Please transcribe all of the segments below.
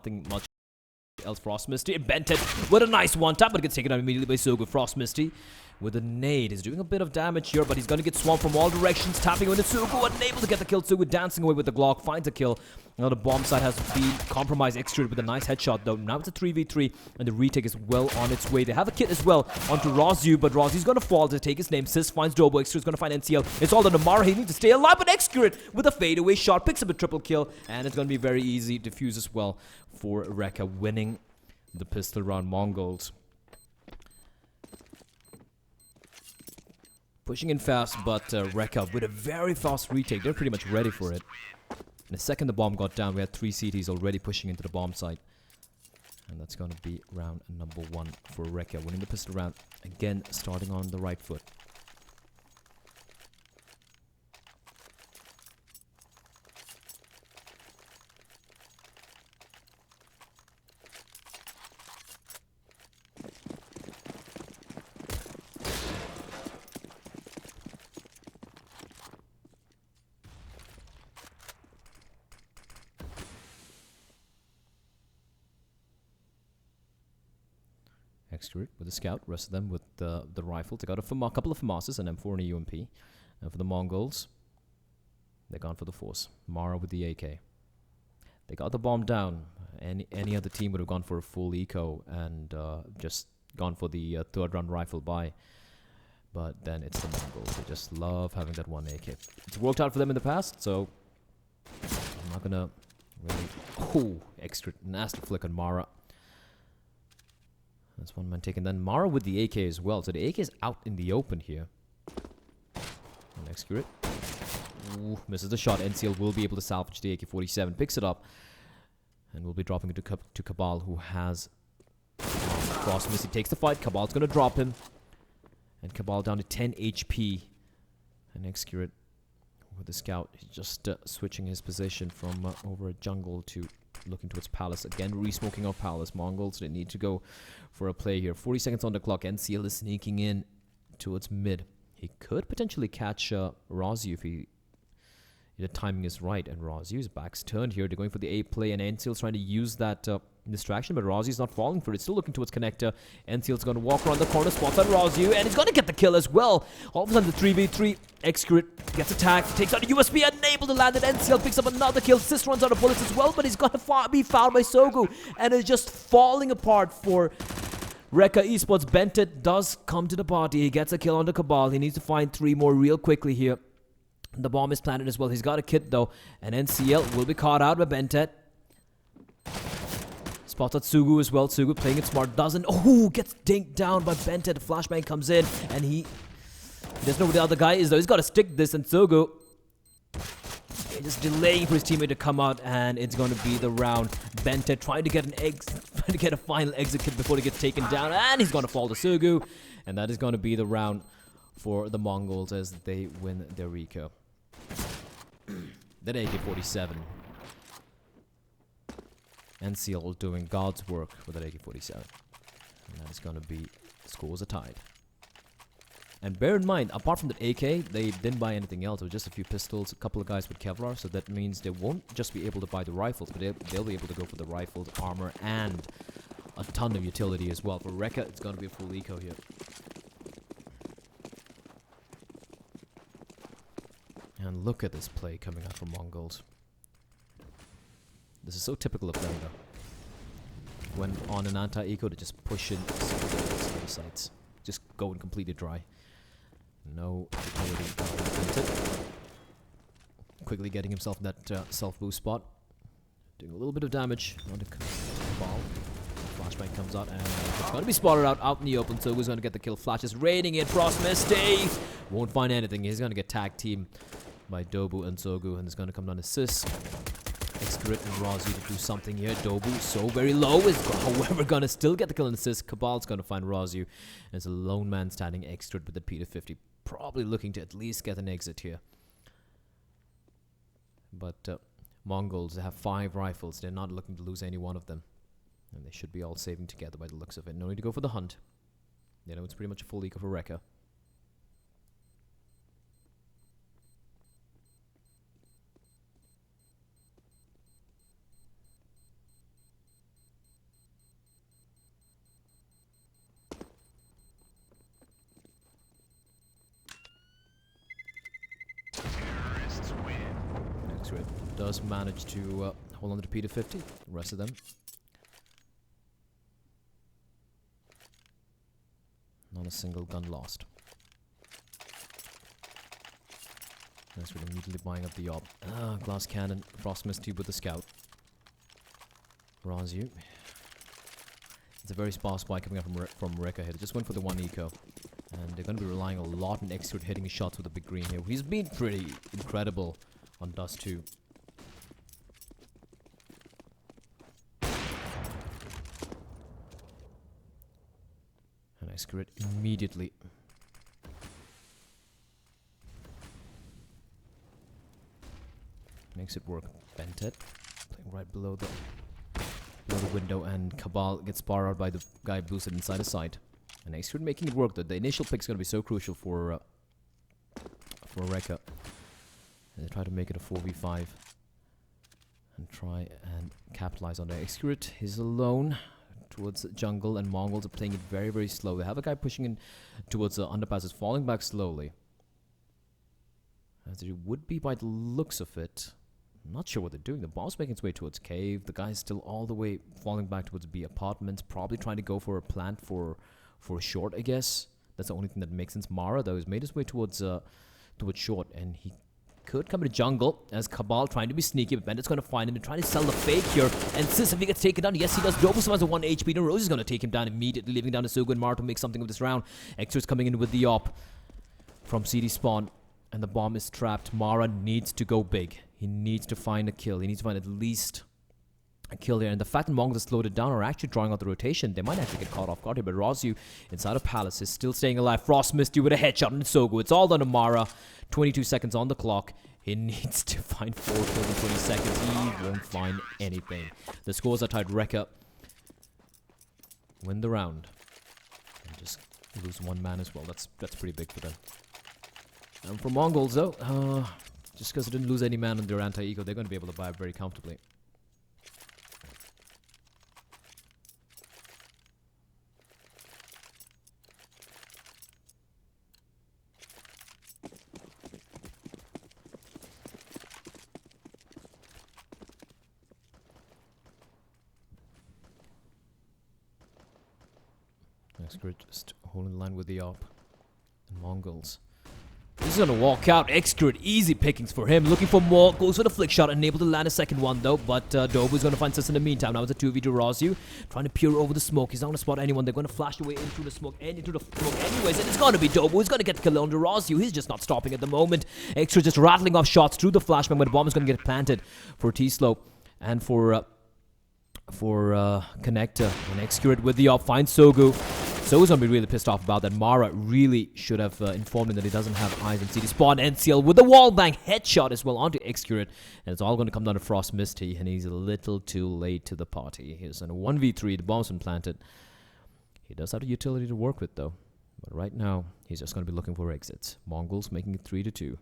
Nothing much else. Frost Misty invented with a nice one tap, but it gets taken out immediately by Sogu. Frost Misty with a nade is doing a bit of damage here, but he's going to get swamped from all directions, tapping into Sogu, unable to get the kill. Sogu dancing away with the Glock, finds a kill. Now the bomb side has been compromised. Extra with a nice headshot though. Now it's a 3v3, and the retake is well on its way. They have a kit as well onto Rozyu, but Rozyu's going to fall to take his name. Sis finds Dobo. Extra is going to find NCL. It's all on Namara. He needs to stay alive, but Excurate with a fadeaway shot picks up a triple kill, and it's going to be very easy defuse as well for Recca, winning the pistol round. Mongolz pushing in fast, but Recca with a very fast retake. They're pretty much ready for it. In the second the bomb got down, we had 3 CTs already pushing into the bomb site. And that's going to be round number 1 for Recca, winning the pistol round. Again, starting on the right foot. Extra with the scout, rest of them with the rifle. They got a couple of FAMASs, an M4 and a UMP. And for the Mongolz, they're gone for the Force. Mara with the AK. They got the bomb down. Any other team would have gone for a full eco and just gone for the third round rifle buy. But then it's the Mongols. They just love having that one AK. It's worked out for them in the past, so I'm not gonna really... Oh, extra nasty flick on Mara. That's one man taken. Then Mara with the AK as well. So the AK is out in the open here. Next Spirit. Ooh, misses the shot. NCL will be able to salvage the AK-47. Picks it up. And will be dropping it to Cabal, who has Frost Misty. Takes the fight. Cabal's going to drop him. And Cabal down to 10 HP. And next Spirit with the scout. He's just switching his position from over a jungle to looking towards Palace. Again, re-smoking off Palace. Mongolz, they need to go for a play here. 40 seconds on the clock. NCL is sneaking in towards mid. He could potentially catch Rozyu if the timing is right. And Rozyu's back's turned here. They're going for the A play, and NCL's trying to use that distraction, but Rozyu's not falling for it. Still looking towards connector. NCL's going to walk around the corner, spots on Rozyu, and he's going to get the kill as well. All of a sudden, the 3v3 Excurate gets attacked, takes out a USB, unable to land it. NCL picks up another kill. Sis runs out of bullets as well, but he's going to be fouled by Sogu, and is just falling apart for Recca Esports. Bentet does come to the party. He gets a kill on the Cabal. He needs to find 3 more real quickly here. The bomb is planted as well. He's got a kit though, and NCL will be caught out by Bentet. Spots out Sugu as well. Sugu playing it smart, doesn't. Oh, gets dinked down by Bentet. The flashbang comes in, and he doesn't know where the other guy is though. He's got to stick this, and Sugu just delaying for his teammate to come out, and it's going to be the round. Bentet trying to get a final exit kit before he gets taken down, and he's going to fall to Sugu, and that is going to be the round for the Mongols as they win their Recca. That AK-47. NCL doing God's work with that AK-47. And that is going to be, scores are tied. And bear in mind, apart from the AK, they didn't buy anything else. It was just a few pistols, a couple of guys with Kevlar. So that means they won't just be able to buy the rifles, but they'll be able to go for the rifles, armor, and a ton of utility as well. For Recca, it's going to be a full eco here. And look at this play coming out from Mongolz. This is so typical of them though. When on an anti-eco, they just push in the sites. Just going completely dry. No ability. Quickly getting himself in that self-boost spot. Doing a little bit of damage on the ball. Flashbang comes out, and it's going to be spotted out in the open. So who's going to get the kill? Flash is raining in. Frost Misty won't find anything. He's going to get tag team by Dobu and Sogu, and it's going to come down to Sis. Excurate and Rozyu to do something here. Dobu, so very low, is however going to still get the kill on Sis. Cabal's going to find Rozyu. And it's a lone man standing. Excurate with the P250, probably looking to at least get an exit here. But Mongols have 5 rifles. They're not looking to lose any one of them. And they should be all saving together by the looks of it. No need to go for the hunt. You know, it's pretty much a full eco for Recca. does manage to hold on to the P250. The rest of them, not a single gun lost. That's really immediately buying up the op. Glass cannon, Frost Misty with the scout. Razu. It's a very sparse spy coming up from Recca here. They just went for the 1 eco. And they're going to be relying a lot on Execute hitting his shots with the big green here. He's been pretty incredible on Dust 2. And Execute immediately. Makes it work. Bentet playing right below the window, and Cabal gets barred out by the guy boosted inside the site. And Execute making it work. The initial pick is going to be so crucial for Recca. And they try to make it a 4v5 and try and capitalize on that. Execute is alone towards jungle, and Mongolz are playing it very, very slow. They have a guy pushing in towards the underpasses, falling back slowly. As it would be by the looks of it. I'm not sure what they're doing. The bomb's making its way towards cave. The guy's still all the way falling back towards B apartments. Probably trying to go for a plant for a short, I guess. That's the only thing that makes sense. Mara, though, has made his way towards short, and he could come into jungle as Cabal trying to be sneaky, but Bandit's going to find him and trying to sell the fake here. And since if he gets taken down, yes, he does. Dobu has a 1 HP, and Rose is going to take him down immediately, leaving down to Sugu and Mara to make something of this round. Extra's coming in with the op from CD spawn, and the bomb is trapped. Mara needs to go big. He needs to find a kill. He needs to find at least a kill there. And the fact that Mongolz has slowed it down or actually drawing out the rotation, they might actually get caught off guard here. But Razu inside of Palace is still staying alive. Frost Misty with a headshot, and it's so good. It's all done to Mara. 22 seconds on the clock. He needs to find 4 kills in 20 seconds. He won't find anything. The scores are tied. Recca win the round. And just lose 1 man as well. That's pretty big for them. And for Mongolz, though, just because they didn't lose any man on their anti-eco, they're going to be able to buy very comfortably. Next grid just holding the line with the op. And Mongolz. He's gonna walk out. Execute, easy pickings for him. Looking for more. Goes for the flick shot. Unable to land a second one though. But Dobu's gonna find Sis in the meantime. Now it's a 2v2 Razu. Trying to peer over the smoke. He's not gonna spot anyone. They're gonna flash away into the smoke and into the smoke anyways. And it's gonna be Dobu. He's gonna get the kill on the Razu. He's just not stopping at the moment. Extra just rattling off shots through the flashbang, but the bomb is gonna get planted for T-Slope and for Connector. And Execute with the op finds Sogu. Sogu's gonna be really pissed off about that. Mara really should have informed him that he doesn't have eyes on CD spawn. NCL with the wall bang headshot as well onto Execute. And it's all gonna come down to Frost Misty, and he's a little too late to the party. He's in a 1v3, the bomb's been planted. He does have the utility to work with though. But right now, he's just gonna be looking for exits. Mongolz making it 3-2.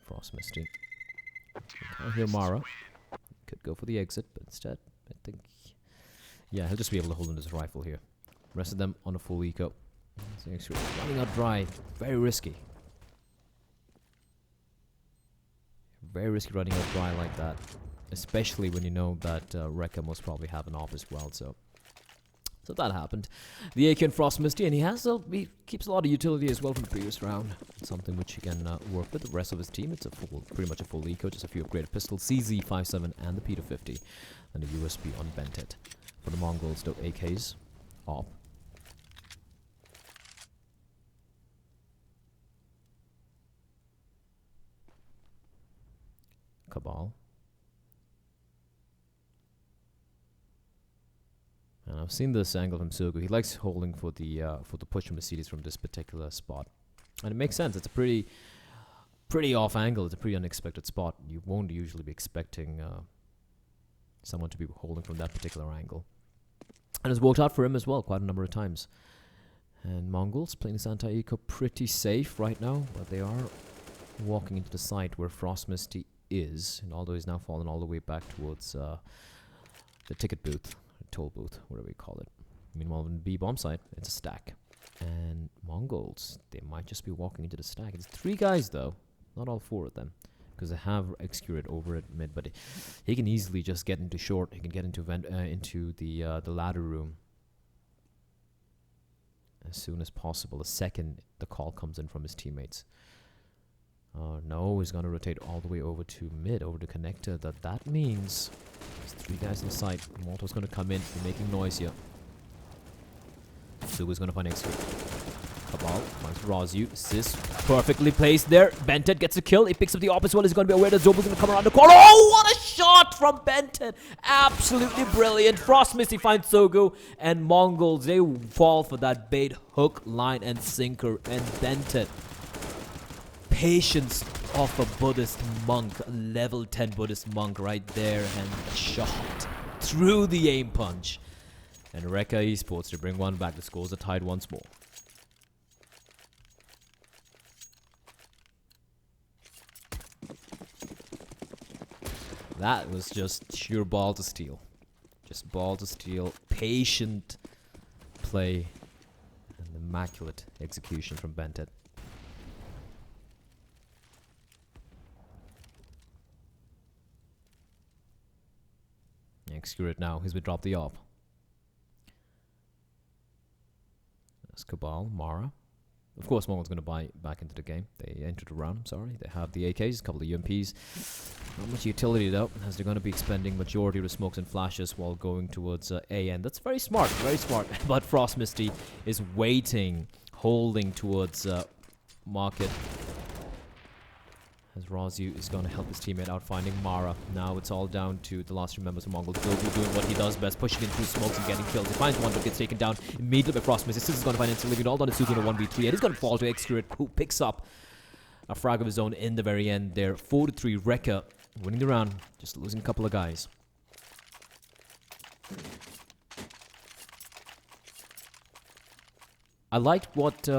Frost Misty. Can't hear Mara. Could go for the exit, but instead, I think... Yeah, he'll just be able to hold on to his rifle here. Rest of them on a full eco. Running out dry. Very risky. Very risky running out dry like that. Especially when you know that Recca most probably have an off as well, so that happened. The AK and Frost Misty, and he keeps a lot of utility as well from the previous round. Something which he can work with the rest of his team. It's pretty much a full eco, just a few upgraded pistols, CZ57 and the P250, and a USB on Bentet. For the Mongolz, though, AKs, op. Cabal. And I've seen this angle from Sugu. He likes holding for the push from the CDs from this particular spot, and it makes sense. It's a pretty off angle. It's a pretty unexpected spot. You won't usually be expecting someone to be holding from that particular angle, and it's worked out for him as well quite a number of times. And Mongolz playing this anti-eco pretty safe right now, but they are walking into the site where Frost Misty is, and although he's now fallen all the way back towards the ticket booth. toll booth, whatever you call it. Meanwhile, on B bomb site, it's a stack. And Mongolz, they might just be walking into the stack. It's 3 guys though, not all 4 of them, because they have execute over at mid. But he can easily just get into short. He can get into the ladder room as soon as possible. The second the call comes in from his teammates. No, he's gonna rotate all the way over to mid, over to connector. That means there's 3 guys on the site. Molotow's gonna come in, making noise here. Sugu's gonna find execute. Cabal finds Razu. Assist perfectly placed there. Bentet gets a kill. He picks up the opposite one. He's gonna be aware that Zobo's gonna come around the corner. Oh, what a shot from Bentet! Absolutely brilliant. Frost Misty finds Sogu, and Mongolz, they fall for that bait, hook, line, and sinker. And Bentet, patience of a Buddhist monk, a level 10 Buddhist monk right there, and a shot through the aim punch. And Recca Esports to bring one back. The scores are tied once more. That was just sheer ball to steal. Just ball to steal. Patient play. And immaculate execution from Bentet. Execute it now. He's been dropped the op. That's Cabal, Mara. Of course, Mongol's going to buy back into the game. They entered the round, I'm sorry. They have the AKs, a couple of UMPs. Not much utility though, as they're going to be expending majority of the smokes and flashes while going towards A. And that's very smart, very smart. But Frost Misty is waiting, holding towards market. As Razu is going to help his teammate out finding Mara. Now it's all down to the last 2 members of Mongolz. Goku doing what he does best, pushing in through smokes and getting kills. He finds one but gets taken down immediately by Frost Misty. This is going to find instantly living all on Suzu in a 1v3. And he's going to fall to Execute, who picks up a frag of his own in the very end there. 4-3, Recca winning the round, just losing a couple of guys. I liked what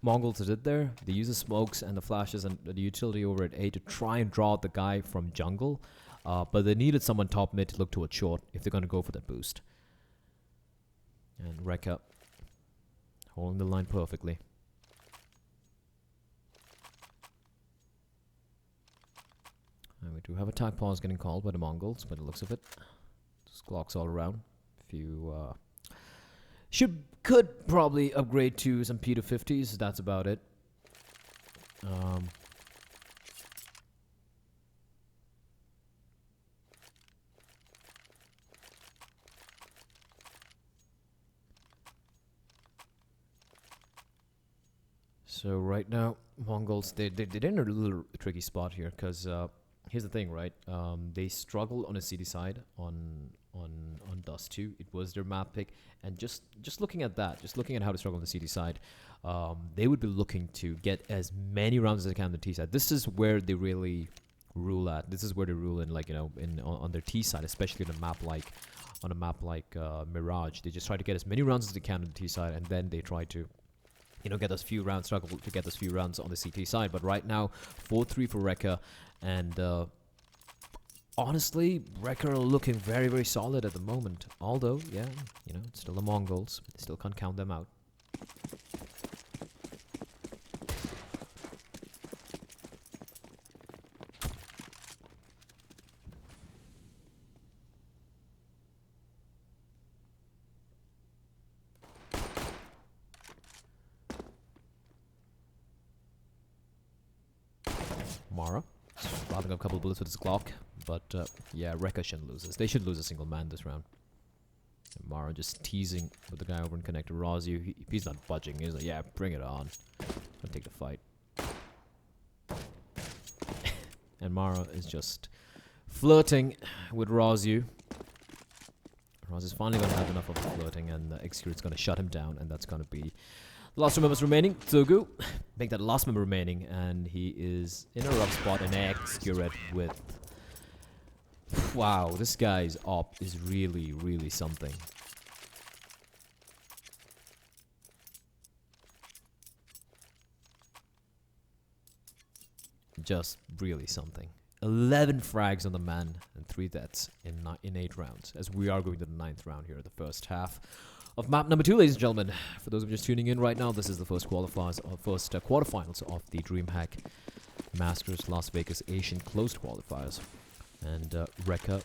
Mongolz did there. They use the smokes and the flashes and the utility over at A to try and draw out the guy from jungle. But they needed someone top mid to look towards short if they're going to go for that boost. And Recca holding the line perfectly. And we do have a tag pause getting called by the Mongolz, by the looks of it. Just Glocks all around. If you could probably upgrade to some P250s. That's about it. So right now, Mongolz, they're in a little tricky spot here because here's the thing, right? They struggled on the CD side on Dust 2. It was their map pick, and just looking at that, just looking at how they struggle on the CD side, they would be looking to get as many rounds as they can on the T side. This is where they really rule at. This is where they rule in, like, you know, on their T side, especially on a map like Mirage. They just try to get as many rounds as they can on the T side, and then they try to, you know, get those few rounds, struggle to get those few rounds on the CT side. But right now, 4-3 for Recca, and honestly, Recca are looking very, very solid at the moment. Although, yeah, you know, it's still the Mongolz. They still can't count them out. Mara, rounding up a couple of bullets with his Glock, but yeah, Recca shouldn't lose this. They should lose a single man this round. And Mara just teasing with the guy over in connector. Razu, he's not budging. He's like, yeah, bring it on. I'll take the fight. And Mara is just flirting with Razu. Razu's finally going to have enough of the flirting, and Execute's going to shut him down, and that's going to be the last 2 members remaining. Tsugu, make that last member remaining, and he is in a rough spot. And Execute with... Wow, this guy's op is really, really something. Just really something. 11 frags on the man and 3 deaths in 8 rounds, as we are going to the 9th round here in the first half of map number 2, ladies and gentlemen. For those of you just tuning in right now, this is the first quarterfinals of the DreamHack Masters Las Vegas Asian closed qualifiers. And Recca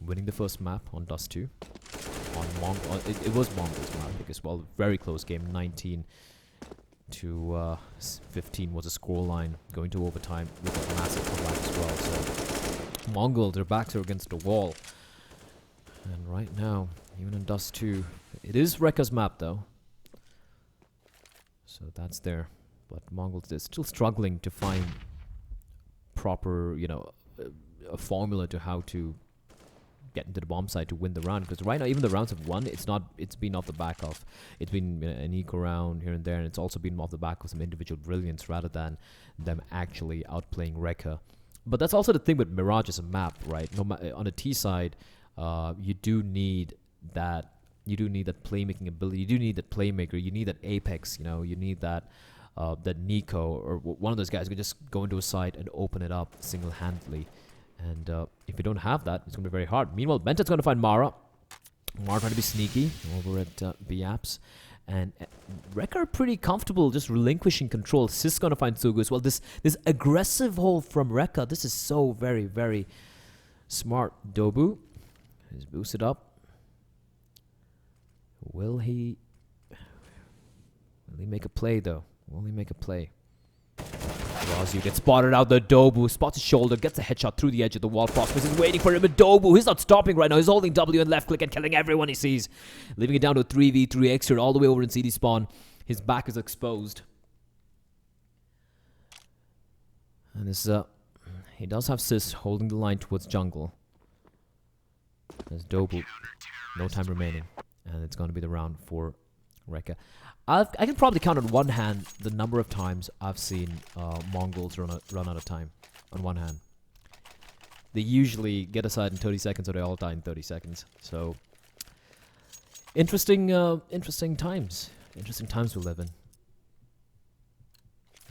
winning the first map on Dust 2. It was Mongolz map because, well, very close game. 19 to 15 was a scoreline, going to overtime with a massive comeback as well. So Mongol, their backs are against the wall. And right now, even in Dust 2, it is Recca's map though. So that's there. But Mongols is still struggling to find proper, you know, a formula to how to get into the bomb site to win the round, because right now even the rounds have won, it's been off the back of, it's been an eco round here and there, and it's also been off the back of some individual brilliance rather than them actually outplaying Recca. But that's also the thing with Mirage as a map, right? On the T side, you do need that playmaking ability, you do need that playmaker, you need that Apex, you know, you need that that Nico or one of those guys who can just go into a site and open it up single-handedly. And if you don't have that, it's going to be very hard. Meanwhile, Bented's going to find Mara. Mara trying to be sneaky over at B-Apps. And Recca are pretty comfortable just relinquishing control. Sis going to find Sugu as well. This aggressive hold from Recca, this is so very, very smart. Dobu is boosted up. Will he make a play, though? Will he make a play? Razio gets spotted out. The Dobu spots his shoulder, gets a headshot through the edge of the wall. Frostmist is waiting for him. But Dobu, he's not stopping right now. He's holding W and left click and killing everyone he sees, leaving it down to a 3v3 extra all the way over in CD spawn. His back is exposed. And this, he does have Sis holding the line towards jungle. There's Dobu. No time remaining. And it's going to be the round for Recca. I can probably count on one hand the number of times I've seen Mongolz run out of time. On one hand. They usually get aside in 30 seconds or they all die in 30 seconds. So, interesting times. Interesting times we live in.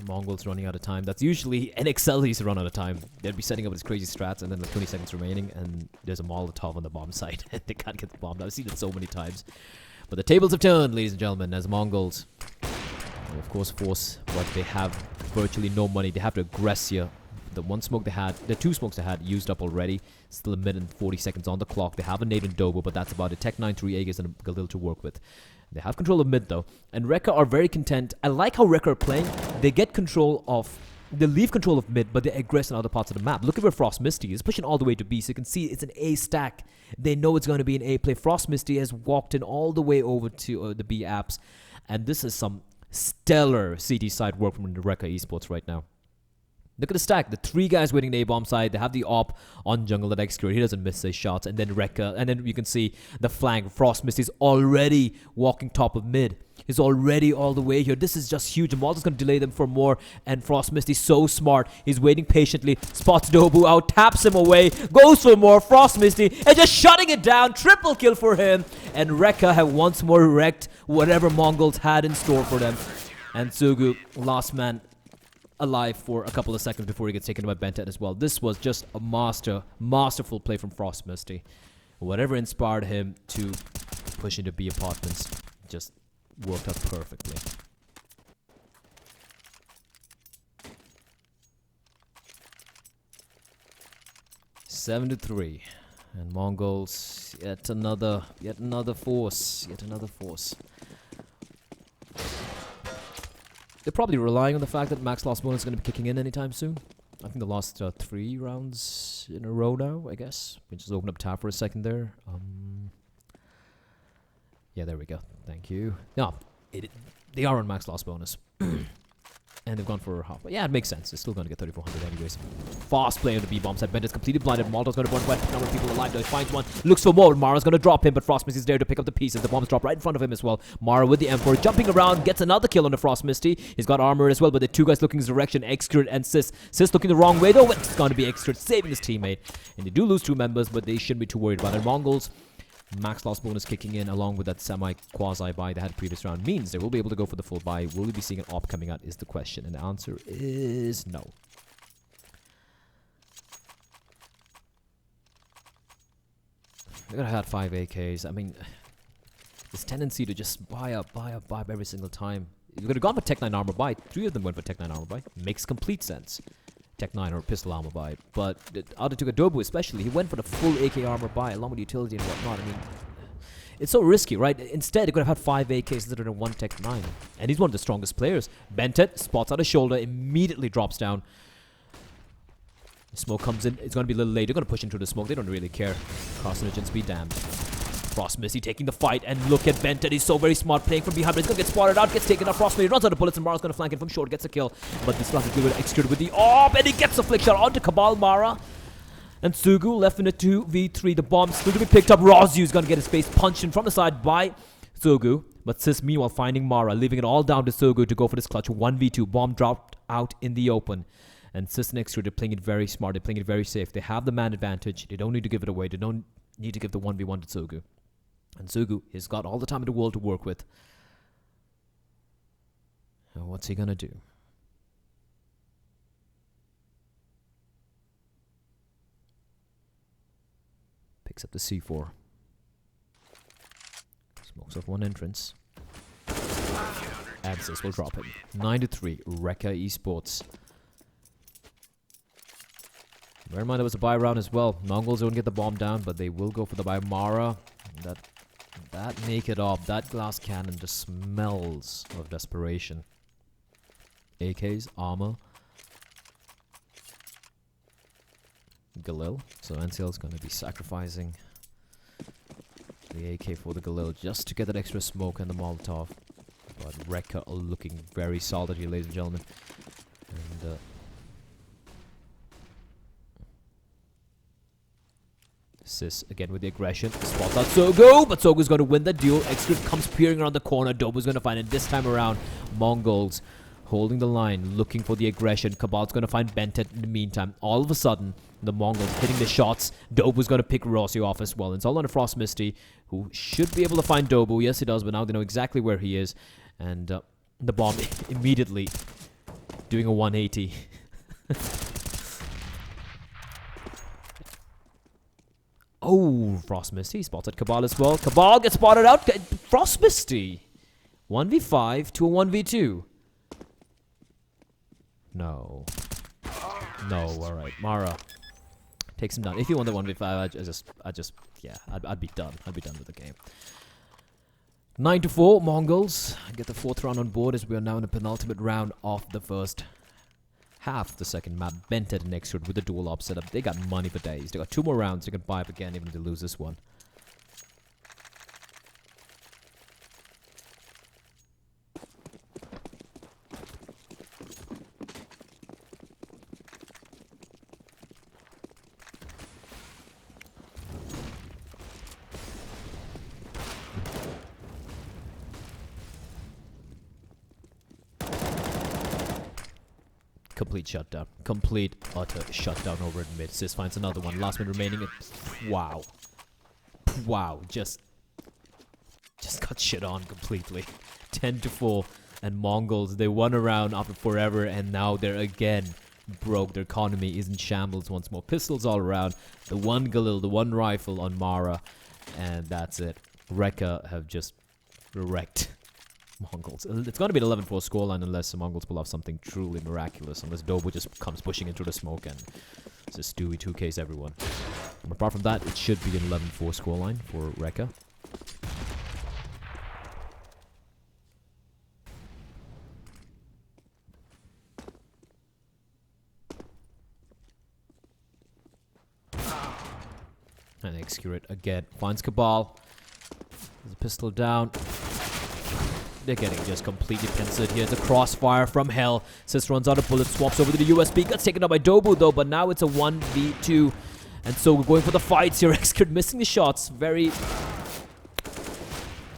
Mongolz running out of time. That's usually NXL used to run out of time. They'd be setting up these crazy strats and then like 20 seconds remaining and there's a Molotov on the bomb site and they can't get the bomb. I've seen it so many times. But the tables have turned, ladies and gentlemen, as Mongolz will of course force what they have virtually no money. They have to aggress here. The one smoke they had, the 2 smokes they had used up already. Still a minute and 40 seconds on the clock. They have a nade and Dobo, but that's about it. Tech 9-3 Aegis and a Galil to work with. They have control of mid though. And Recca are very content. I like how Recca are playing. They get control of, they leave control of mid, but they aggress in other parts of the map. Look at where Frost Misty is pushing all the way to B. So you can see it's an A stack. They know it's going to be an A play. Frost Misty has walked in all the way over to the B apps. And this is some stellar CT side work from the Recca Esports right now. Look at the stack. The 3 guys waiting in A-bomb side. They have the op on jungle that execute. He doesn't miss his shots. And then Recca. And then you can see the flank. Frost Misty's already walking top of mid. He's already all the way here. This is just huge. Mongolz is going to delay them for more. And Frost Misty's so smart. He's waiting patiently. Spots Dobu out. Taps him away. Goes for more. Frost Misty. And just shutting it down. Triple kill for him. And Recca have once more wrecked whatever Mongolz had in store for them. And Sugu, last man alive for a couple of seconds before he gets taken by Bented as well. This was just a masterful play from Frost Misty. Whatever inspired him to push into B apartments just worked out perfectly. Seven to 3, and Mongolz yet another force. They're probably relying on the fact that max loss bonus is going to be kicking in anytime soon. I think the last 3 rounds in a row now, I guess. We just open up tab for a second there. Yeah, there we go. Thank you. No, they are on max loss bonus. And they've gone for half. But yeah, it makes sense. They're still going to get 3,400 anyways. Fast play on the B-bomb side. Bendet's completely blinded. Molotov's going to burn quite a number of people alive. Though he finds one. Looks for more. Mara's going to drop him, but Frost Misty is there to pick up the pieces. The bombs drop right in front of him as well. Mara with the M4. Jumping around. Gets another kill on the Frost Misty. He's got armor as well, but the 2 guys looking his direction. Execute and Sis. Sis looking the wrong way though. It's going to be Execute saving his teammate. And they do lose 2 members, but they shouldn't be too worried about it. Mongolz, max loss bonus kicking in along with that semi-quasi buy they had previous round means they will be able to go for the full buy. Will we be seeing an op coming out is the question, and the answer is no. They're gonna have 5 AKs. I mean, this tendency to just buy up every single time. You could have gone for Tech 9 armor buy. 3 of them went for Tech 9 armor buy. Makes complete sense. Tech 9 or pistol armor buy. But out of Adobo especially, he went for the full AK armor buy along with utility and whatnot. I mean, it's so risky, right? Instead, they could have had 5 AKs instead of 1 Tech 9. And he's one of the strongest players. Bentet spots out his shoulder, immediately drops down. Smoke comes in. It's going to be a little late. They're going to push into the smoke. They don't really care. Cross Legends be damned. Frost Misty taking the fight, and look at Bentet. He's so very smart playing from behind, but he's going to get spotted out, gets taken out. Frost Misty runs out of bullets, and Mara's going to flank in from short, gets a kill. But this last is executed with the AWP, and he gets a flick shot onto Cabal. Mara and Sugu left in a 2v3. The bomb still to be picked up. Rozu is going to get his face punched in from the side by Sugu. But Sis meanwhile finding Mara, leaving it all down to Sugu to go for this clutch 1v2. Bomb dropped out in the open. And Sis and Extra, they're playing it very smart. They're playing it very safe. They have the man advantage. They don't need to give it away. They don't need to give the 1v1 to Sugu. And Sugu has got all the time in the world to work with. Now what's he gonna do? Picks up the C4. Smokes off one entrance. And Sis will drop him. 9-3, Recca Esports. Bear in mind there was a buy round as well. Mongolz don't get the bomb down, but they will go for the buy. Mara. That naked AWP, that glass cannon just smells of desperation. AKs, armor. Galil. So NCL's going to be sacrificing the AK for the Galil just to get that extra smoke and the Molotov. But Recca are looking very solid here, ladies and gentlemen. And Sis again with the aggression. Spots out Sogo, but Sogo's going to win the duel. Extra comes peering around the corner. Dobo's going to find it. This time around, Mongolz holding the line, looking for the aggression. Cabal's going to find Bentet in the meantime. All of a sudden, the Mongols hitting the shots. Dobo's going to pick Rossi off as well. And it's all on a Frost Misty, who should be able to find Dobo. Yes, he does, but now they know exactly where he is. And the bomb immediately doing a 180. Oh, Frost Misty spotted Cabal as well. Cabal gets spotted out. Frost Misty. 1v5 to a 1v2. No. No, alright. Mara takes him down. If he won the 1v5, I'd be done. I'd be done with the game. 9-4, Mongolz get the 4th round on board as we are now in the penultimate round of the first half of the second map. Bentet and Extra with the dual op setup. They got money for days. They got 2 more rounds. They can buy up again even if they lose this one. Complete shutdown. Complete, utter shutdown over in mid. Sis finds another one. Last one remaining. Wow. Wow. Just got shit on completely. 10-4. And Mongolz, they won a round after forever, and now they're again broke. Their economy is in shambles once more. Pistols all around. The one Galil, the one rifle on Mara. And that's it. Recca have just wrecked Mongolz. It's going to be an 11-4 scoreline unless the Mongols pull off something truly miraculous. Unless Dobo just comes pushing into the smoke and just Stewie 2Ks everyone. And apart from that, it should be an 11-4 scoreline for Recca. And execute it again. Finds Cabal. There's a pistol down. They're getting just completely pincered here. It's a crossfire from hell. Sis runs out of bullets, swaps over to the USB. Gets taken out by Dobo though, but now it's a 1v2. And so we're going for the fights here. Execute missing the shots. Very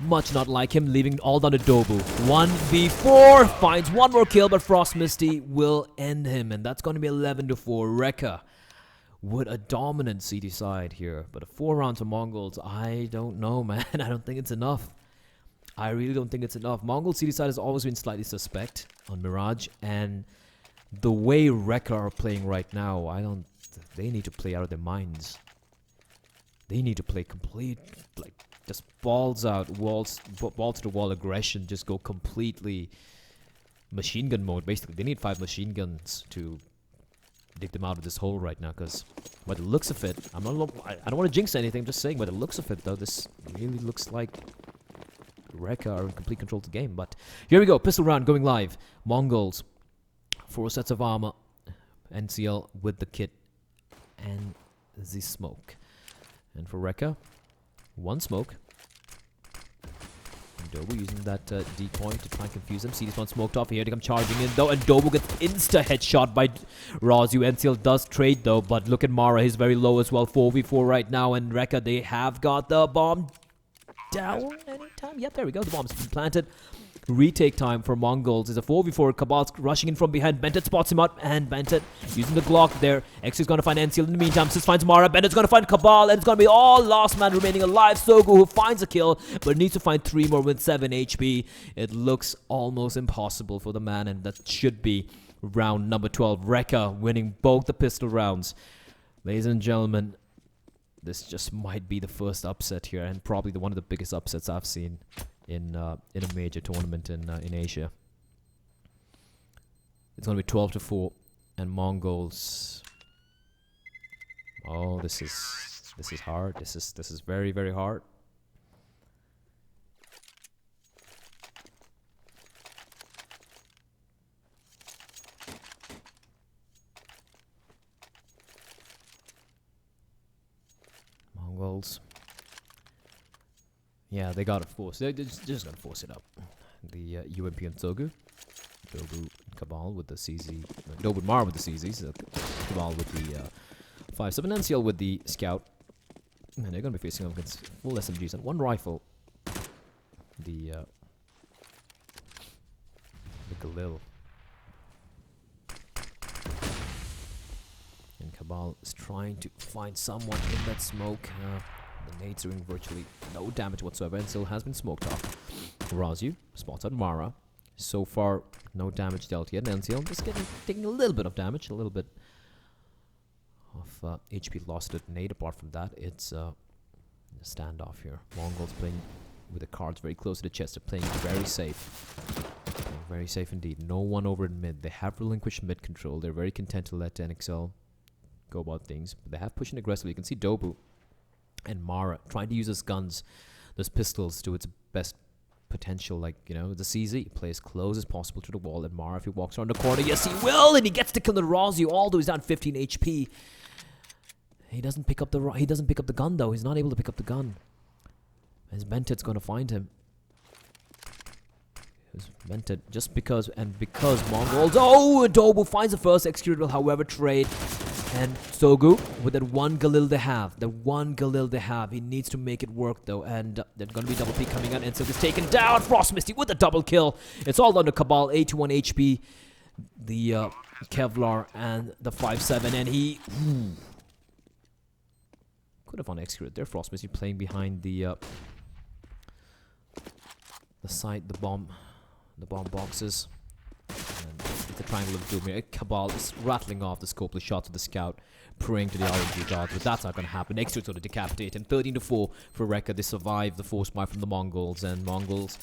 much not like him, leaving all down to Dobo. 1v4. Finds one more kill, but Frost Misty will end him. And that's going to be 11-4. Recca with a dominant CD side here. But a 4 rounds of Mongolz, I don't know, man. I don't think it's enough. I really don't think it's enough. Mongolz CD side has always been slightly suspect on Mirage, and the way Recca are playing right now, they need to play out of their minds. They need to play complete, like, just balls out, balls to the wall aggression, just go completely machine gun mode, basically. They need 5 machine guns to dig them out of this hole right now, because by the looks of it, I don't want to jinx anything, I'm just saying, by the looks of it, though, this really looks like Recca are in complete control of the game. But here we go, pistol round going live. Mongolz, 4 sets of armor, NCL with the kit and the smoke. And for Recca, 1 smoke. Dobu using that decoy to try and confuse them. CD spawn smoked off. Here they come charging in though, and Dobu gets insta headshot by Razu. NCL does trade though, but look at Mara. He's very low as well. 4v4 right now, and Recca, they have got the bomb down anytime. Yep, there we go. The bomb's been planted. Retake time for Mongolz is a 4v4. Cabal's rushing in from behind. Bentet spots him up, and Bentet using the Glock there. X is going to find NCL in the meantime. Sis finds Mara. Bennet's going to find Cabal, and it's going to be all last man remaining alive. Sogu, who finds a kill, but needs to find 3 more with 7 HP. It looks almost impossible for the man, and that should be round number 12. Recca winning both the pistol rounds. Ladies and gentlemen, this just might be the first upset here, and probably one of the biggest upsets I've seen in a major tournament in Asia. It's going to be 12-4, and Mongolz. Oh, this is hard. This is very, very hard. Mongolz. Yeah, they gotta force. They're just gonna force it up. The UMP and Sogu, Dobu and Cabal with the CZ, Dobu and Mara with the CZs, Cabal with the 5-7, NCL with the Scout, and they're gonna be facing up against full SMGs and 1 rifle. The Galil. And Cabal is trying to find someone in that smoke. The nades doing virtually no damage whatsoever, and still has been smoked off. Razu spots out Mara. So far, no damage dealt yet. NCL just taking a little bit of damage, a little bit of HP lost to nade. Apart from that, it's a standoff here. Mongolz playing with the cards very close to the chest. They're playing very safe. Playing very safe indeed. No one over in mid. They have relinquished mid control. They're very content to let NXL go about things, but they have pushing aggressively. You can see Dobu and Mara trying to use his guns, those pistols, to its best potential. Like, you know, the CZ, play as close as possible to the wall. And Mara, if he walks around the corner, yes, he will, and he gets to kill the Razu, although he's down 15 HP. He doesn't pick up the gun though. He's not able to pick up the gun. As Bentet's going to find him. Bentet, just because Mongolz. Oh, Dobu finds the first executable, however, trade. And Sogu, with that 1 Galil they have, he needs to make it work though, and there's going to be double P coming out, and Sogu's taken down. Frost Misty with a double kill. It's all down to Cabal, 81 HP, the Kevlar, and the 5-7, and he could have unexecuted there. Frost Misty playing behind the side, the bomb boxes. And the triangle of doom here. Cabal is rattling off the scopeless shots of the Scout, praying to the RNG gods, but that's not going to happen. Next to it's going to decapitate him. 13-4 for Recca. They survive the force smite from the Mongolz, and Mongolz,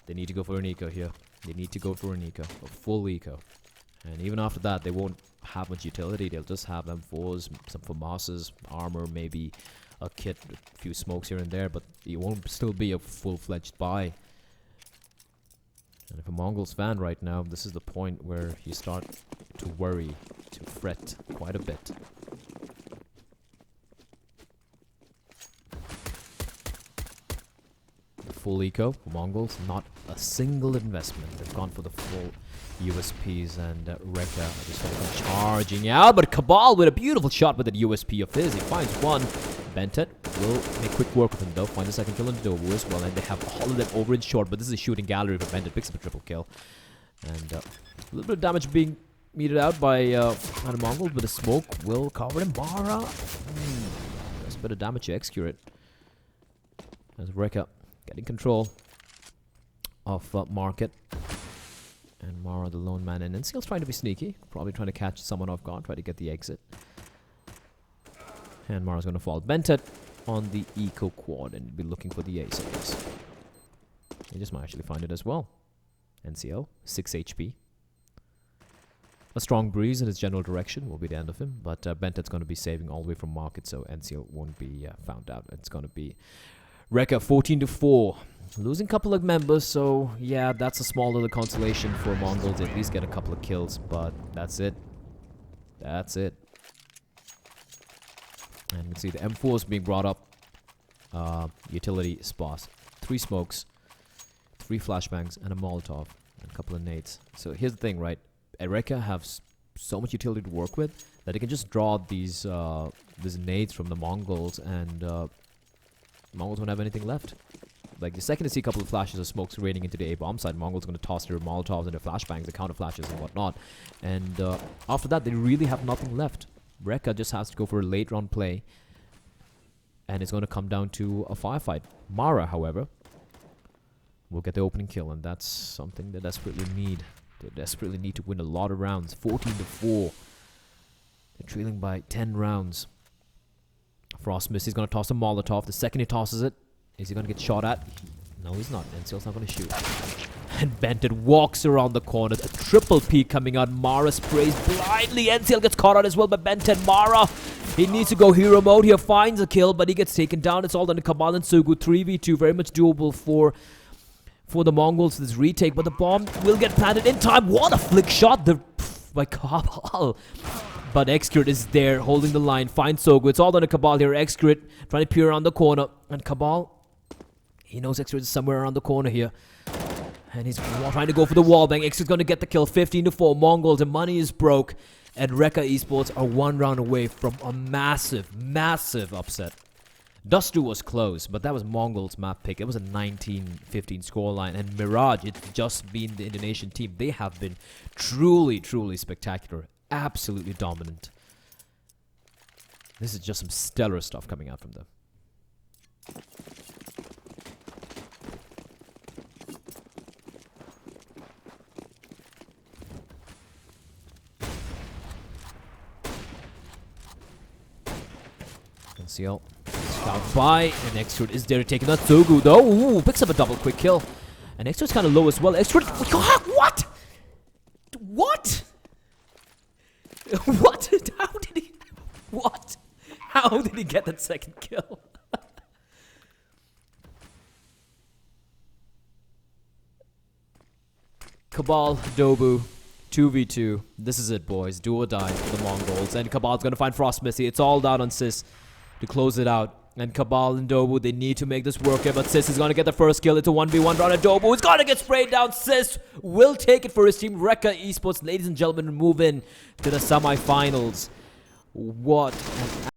they need to go for an eco here. They need to go for an eco, a full eco. And even after that, they won't have much utility. They'll just have M4s, some FAMASs, armor, maybe a kit, a few smokes here and there, but it won't still be a full-fledged buy. And if a Mongolz fan right now, this is the point where you start to worry, to fret quite a bit. The full eco for Mongolz, not a single investment. They've gone for the full USPs, and Recca just going to come charging out, but Cabal with a beautiful shot with that USP of his. He finds one. Bentet will make quick work with him though. Finds a second kill on Dobu as well, and they have all of them over in short, but this is a shooting gallery for Bentet. Picks up a triple kill. And a little bit of damage being meted out by Mongolz, but the smoke will cover him. Mara. That's a bit of damage to execute it. As Recca getting control of Market. And Mara, the lone man, and NCL's trying to be sneaky. Probably trying to catch someone off guard, try to get the exit. And Mara's going to fall. Bentet on the Eco Quad and be looking for the ace, I guess. He just might actually find it as well. NCL, 6 HP. A strong breeze in his general direction will be the end of him, but Bentett's going to be saving all the way from market, so NCL won't be found out. It's going to be Recca 14-4. Losing a couple of members, so yeah, that's a small little consolation for Mongolz. At least get a couple of kills, but that's it. That's it. And you can see the M4 is being brought up. Utility spots. 3 smokes, 3 flashbangs, and a Molotov, and a couple of nades. So here's the thing, right? Recca have so much utility to work with that they can just draw these nades from the Mongolz, and Mongolz won't have anything left. Like, the second to see a couple of flashes of smokes raining into the A-bomb side, Mongolz going to toss their Molotovs and their flashbangs, the counter flashes and whatnot. And after that, they really have nothing left. Recca just has to go for a late round play, and it's going to come down to a firefight. Mara, however, will get the opening kill, and that's something they desperately need. They desperately need to win a lot of rounds. 14-4. They're trailing by 10 rounds. Frostmist is going to toss a Molotov. The second he tosses it, is he going to get shot at? No, he's not. NCL's not going to shoot. And Benton walks around the corner. A triple peek coming out. Mara sprays blindly. NCL gets caught out as well by Benton. Mara, he needs to go hero mode here. Finds a kill, but he gets taken down. It's all done to Cabal and Sugu. 3v2. Very much doable for the Mongolz, this retake, but the bomb will get planted in time. What a flick shot by Cabal. But Excurate is there, holding the line. Finds Sogu. It's all done to Cabal here. Excurate trying to peer around the corner. And Cabal, he knows Excurate is somewhere around the corner here. And he's trying to go for the wallbang. Excurate's going to get the kill. 15-4. Mongolz, and money is broke. And Recca Esports are 1 round away from a massive, massive upset. Duster was close, but that was Mongol's map pick. It was a 19-15 scoreline. And Mirage, it's just been the Indonesian team. They have been truly, truly spectacular. Absolutely dominant. This is just some stellar stuff coming out from them. NCL. Scout by, and Extrude is there taking that Sogu though. Ooh, picks up a double quick kill. And Extrude's kind of low as well. Extrude, what? What? What? How did he? What? How did he get that second kill? Cabal, Dobu, 2v2. This is it, boys. Do or die for the Mongolz. And Cabal's gonna find Frost Missy. It's all down on Sis to close it out. And Cabal and Dobu, they need to make this work here, but Sis is going to get the first kill. It's a 1v1 round, and Dobu is going to get sprayed down. Sis will take it for his team. Recca Esports, ladies and gentlemen, move in to the semifinals. What an